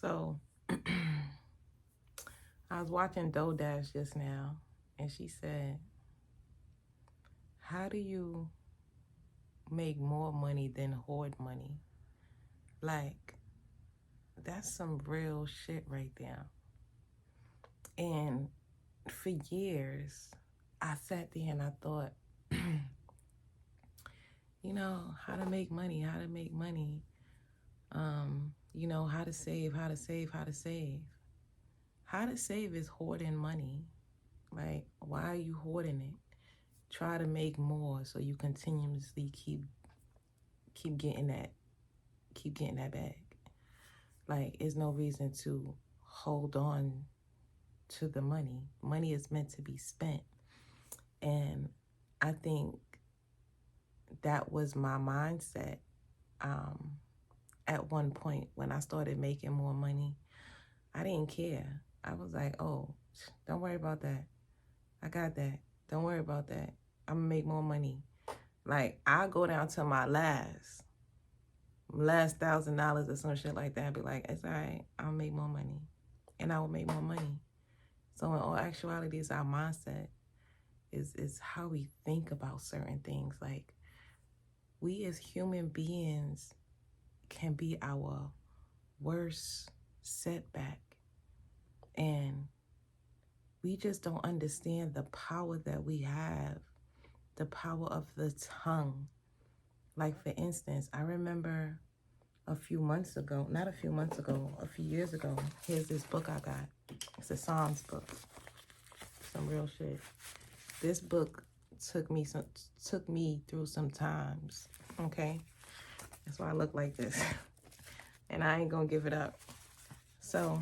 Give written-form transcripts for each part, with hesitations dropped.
So I was watching Dash just now, and she said, how do you make more money than hoard money? Like, that's some real shit right there. And for years, I sat there and I thought, how to make money, how to make money. How to save, how to save, how to save. How to save is hoarding money. Like, why are you hoarding it? Try to make more so you continuously keep getting that bag. Like, there's no reason to hold on to the money. Money is meant to be spent. And I think that was my mindset at one point when I started making more money. I didn't care. I was like, oh, don't worry about that. I got that. Don't worry about that. I'm gonna make more money. Like, I go down to my last $1,000 or some shit like that and be like, it's all right, I'll make more money. And I will make more money. So in all actuality, it's our mindset. Is how we think about certain things. Like, we as human beings can be our worst setback. And we just don't understand the power that we have, the power of the tongue. Like, for instance, I remember a few years ago, here's this book I got. It's a Psalms book. Some real shit. This book took me through some times, okay? That's why I look like this. And I ain't gonna give it up. So,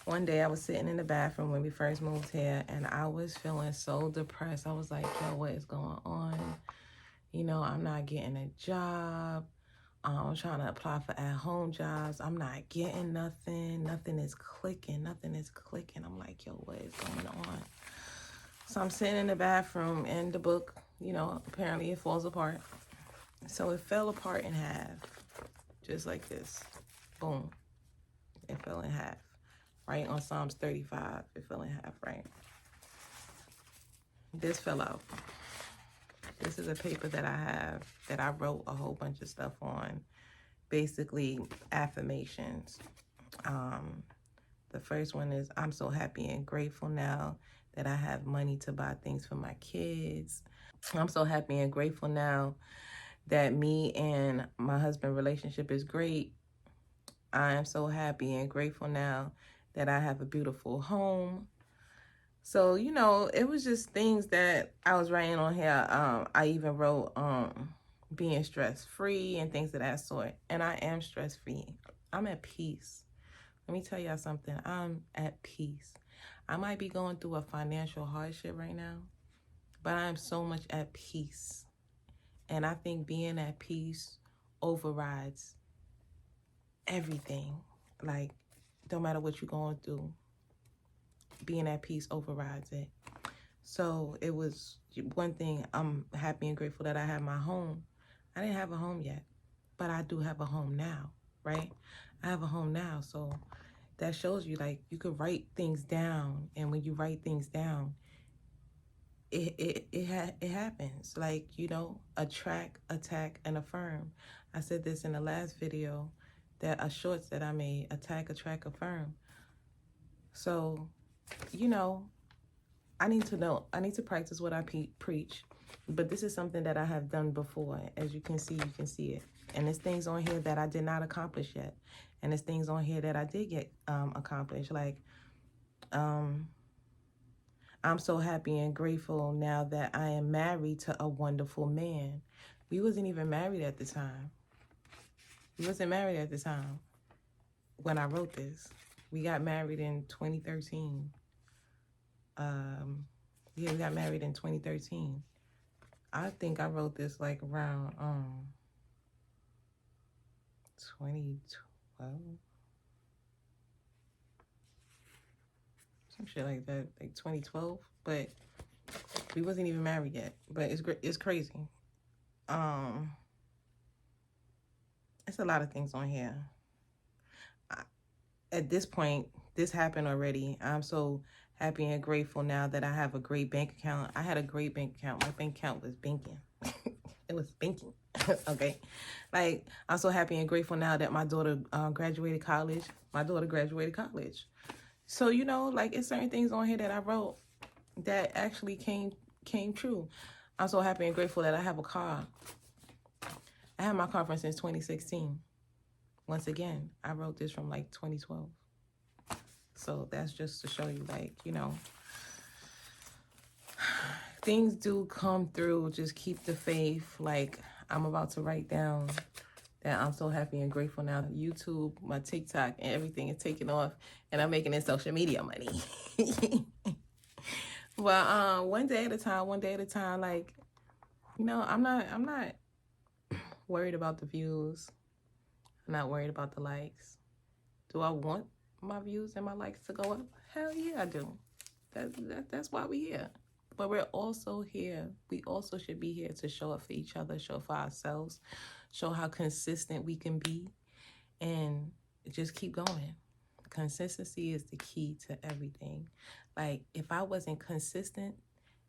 one day I was sitting in the bathroom when we first moved here, and I was feeling so depressed. I was like, yo, what is going on? I'm not getting a job. I'm trying to apply for at-home jobs. I'm not getting nothing. Nothing is clicking. I'm like, yo, what is going on? So I'm sitting in the bathroom, and the book, apparently it falls apart. So it fell apart in half, just like this. Boom. It fell in half. Right on Psalms 35, it fell in half, right? This fell out. This is a paper that I have that I wrote a whole bunch of stuff on, basically affirmations. The first one is, I'm so happy and grateful now that I have money to buy things for my kids. I'm so happy and grateful now that me and my husband relationship is great. I am so happy and grateful now that I have a beautiful home. So, it was just things that I was writing on here. I even wrote being stress-free and things of that sort. And I am stress-free. I'm at peace. Let me tell y'all something. I'm at peace. I might be going through a financial hardship right now, but I'm so much at peace. And I think being at peace overrides everything. Like, no matter what you're going through, being at peace overrides it. So it was one thing. I'm happy and grateful that I have my home. I didn't have a home yet, but I do have a home now, right? I have a home now. So that shows you, like, you could write things down. And when you write things down, it happens. Like, attract, attack, and affirm. I said this in the last video, that shorts that I made, attack, attract, affirm. So, I need to practice what I preach. But this is something that I have done before. As you can see it. And there's things on here that I did not accomplish yet. And there's things on here that I did get accomplished. Like, I'm so happy and grateful now that I am married to a wonderful man. We wasn't even married at the time. When I wrote this. We got married in 2013. We got married in 2013. I think I wrote this like around 2012. Some shit like that, like 2012. But we wasn't even married yet. But it's crazy. It's It's a lot of things on here. At this point, this happened already. I'm so happy and grateful now that I have a great bank account. I had a great bank account. My bank account was banking. It was banking. Okay. Like, I'm so happy and grateful now that my daughter graduated college. My daughter graduated college. So, you know, like, it's certain things on here that I wrote that actually came true. I'm so happy and grateful that I have a car. I had my car since 2016. Once again, I wrote this from like 2012. So that's just to show you, like, you know, things do come through. Just keep the faith. Like, I'm about to write down that I'm so happy and grateful now. YouTube, my TikTok, and everything is taking off, and I'm making it social media money. Well, one day at a time. Like, you know, I'm not worried about the views. I'm not worried about the likes. Do I want my views and my likes to go up? Hell yeah, I do. That's why we're here. But we're also here. We also should be here to show up for each other, show up for ourselves, show how consistent we can be, and just keep going. Consistency is the key to everything. Like, if I wasn't consistent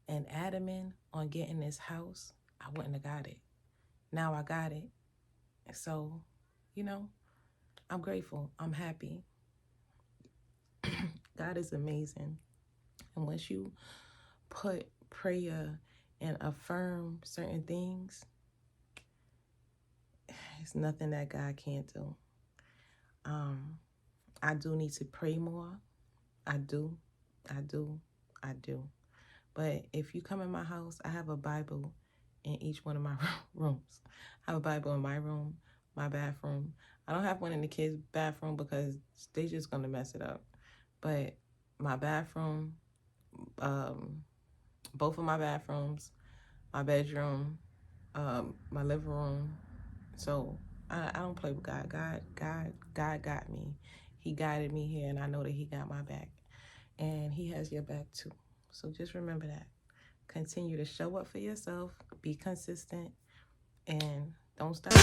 and adamant on getting this house, I wouldn't have got it. Now I got it. So, you know, I'm grateful. I'm happy. God is amazing. And once you put prayer and affirm certain things, it's nothing that God can't do. I do need to pray more. I do. But if you come in my house, I have a Bible in each one of my rooms. I have a Bible in my room, my bathroom. I don't have one in the kids' bathroom because they're just going to mess it up. But my bathroom, both of my bathrooms, my bedroom, my living room. So I don't play with God. God got me. He guided me here, and I know that he got my back. And he has your back too. So just remember that. Continue to show up for yourself. Be consistent. And don't stop.